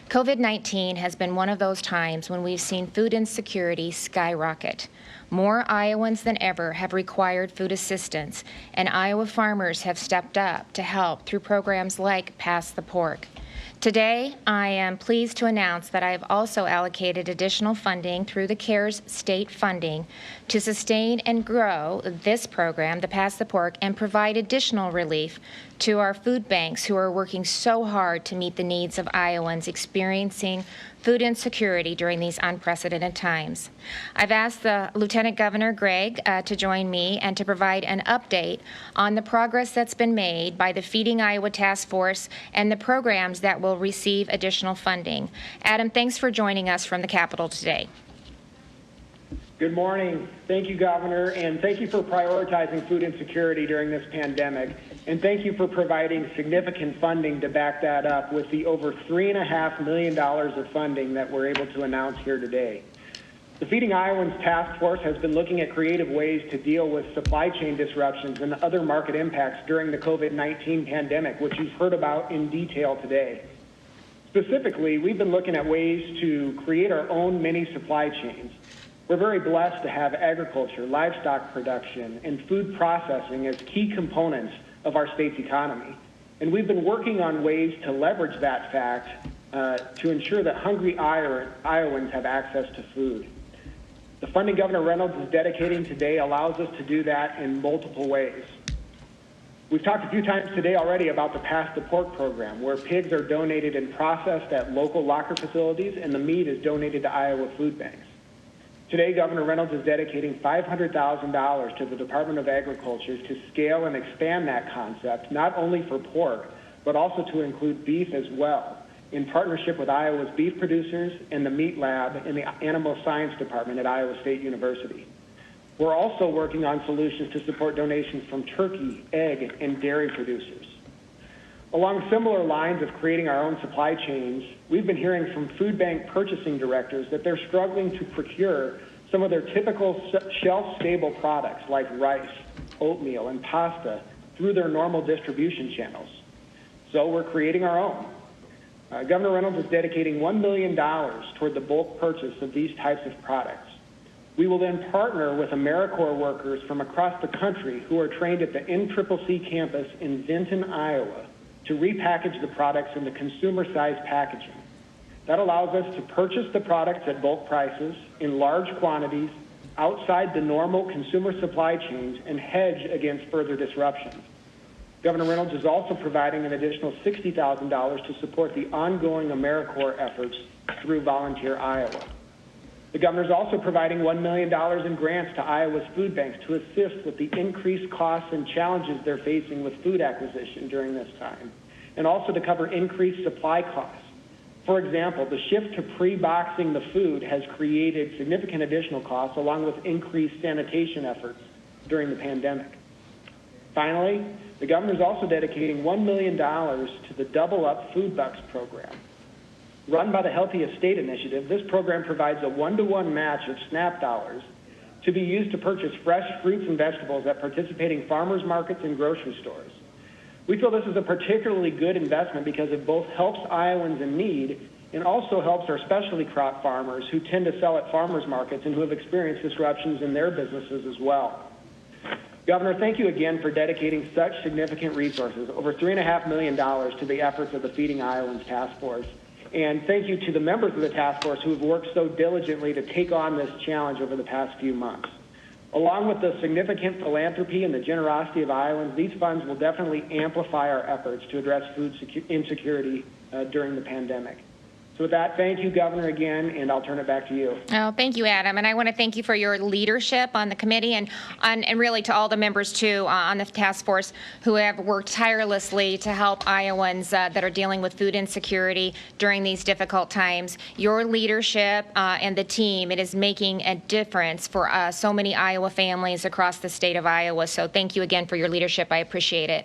COVID-19 has been one of those times when we've seen food insecurity skyrocket. More Iowans than ever have required food assistance, and Iowa farmers have stepped up to help through programs like Pass the Pork. Today, I am pleased to announce that I have also allocated additional funding through the CARES state funding to sustain and grow this program, the Pass the Pork, and provide additional relief to our food banks who are working so hard to meet the needs of Iowans experiencing food insecurity during these unprecedented times. I've asked the Lieutenant Governor Gregg to join me and to provide an update on the progress that's been made by the Feeding Iowa Task Force and the programs that will receive additional funding. Adam, thanks for joining us from the Capitol today. Good morning. Thank you, Governor, and thank you for prioritizing food insecurity during this pandemic. And thank you for providing significant funding to back that up with the over $3.5 million of funding that we're able to announce here today. The Feeding Iowans Task Force has been looking at creative ways to deal with supply chain disruptions and other market impacts during the COVID-19 pandemic, which you've heard about in detail today. Specifically, we've been looking at ways to create our own mini supply chains. We're very blessed to have agriculture, livestock production, and food processing as key components of our state's economy. And we've been working on ways to leverage that fact to ensure that hungry Iowans have access to food. The funding Governor Reynolds is dedicating today allows us to do that in multiple ways. We've talked a few times today already about the Pass the Pork program, where pigs are donated and processed at local locker facilities, and the meat is donated to Iowa food banks. Today, Governor Reynolds is dedicating $500,000 to the Department of Agriculture to scale and expand that concept, not only for pork, but also to include beef as well, in partnership with Iowa's beef producers and the meat lab in the Animal Science Department at Iowa State University. We're also working on solutions to support donations from turkey, egg, and dairy producers. Along similar lines of creating our own supply chains, we've been hearing from food bank purchasing directors that they're struggling to procure some of their typical shelf-stable products like rice, oatmeal, and pasta through their normal distribution channels. So we're creating our own. Governor Reynolds is dedicating $1 million toward the bulk purchase of these types of products. We will then partner with AmeriCorps workers from across the country who are trained at the NCCC campus in Vinton, Iowa, to repackage the products into consumer-sized packaging. That allows us to purchase the products at bulk prices in large quantities outside the normal consumer supply chains and hedge against further disruptions. Governor Reynolds is also providing an additional $60,000 to support the ongoing AmeriCorps efforts through Volunteer Iowa. The governor is also providing $1 million in grants to Iowa's food banks to assist with the increased costs and challenges they're facing with food acquisition during this time, and also to cover increased supply costs. For example, the shift to pre-boxing the food has created significant additional costs along with increased sanitation efforts during the pandemic. Finally, the governor is also dedicating $1 million to the Double Up Food Bucks program. Run by the Healthiest State Initiative, this program provides a one-to-one match of SNAP dollars to be used to purchase fresh fruits and vegetables at participating farmers markets and grocery stores. We feel this is a particularly good investment because it both helps Iowans in need and also helps our specialty crop farmers who tend to sell at farmers markets and who have experienced disruptions in their businesses as well. Governor, thank you again for dedicating such significant resources, over $3.5 million, to the efforts of the Feeding Iowans Task Force. And thank you to the members of the task force who have worked so diligently to take on this challenge over the past few months. Along with the significant philanthropy and the generosity of Iowans, these funds will definitely amplify our efforts to address food insecurity during the pandemic. So with that, thank you, Governor, again, and I'll turn it back to you. Oh, thank you, Adam. And I want to thank you for your leadership on the committee and really to all the members, too, on the task force who have worked tirelessly to help Iowans that are dealing with food insecurity during these difficult times. Your leadership and the team, it is making a difference for so many Iowa families across the state of Iowa. So thank you again for your leadership. I appreciate it.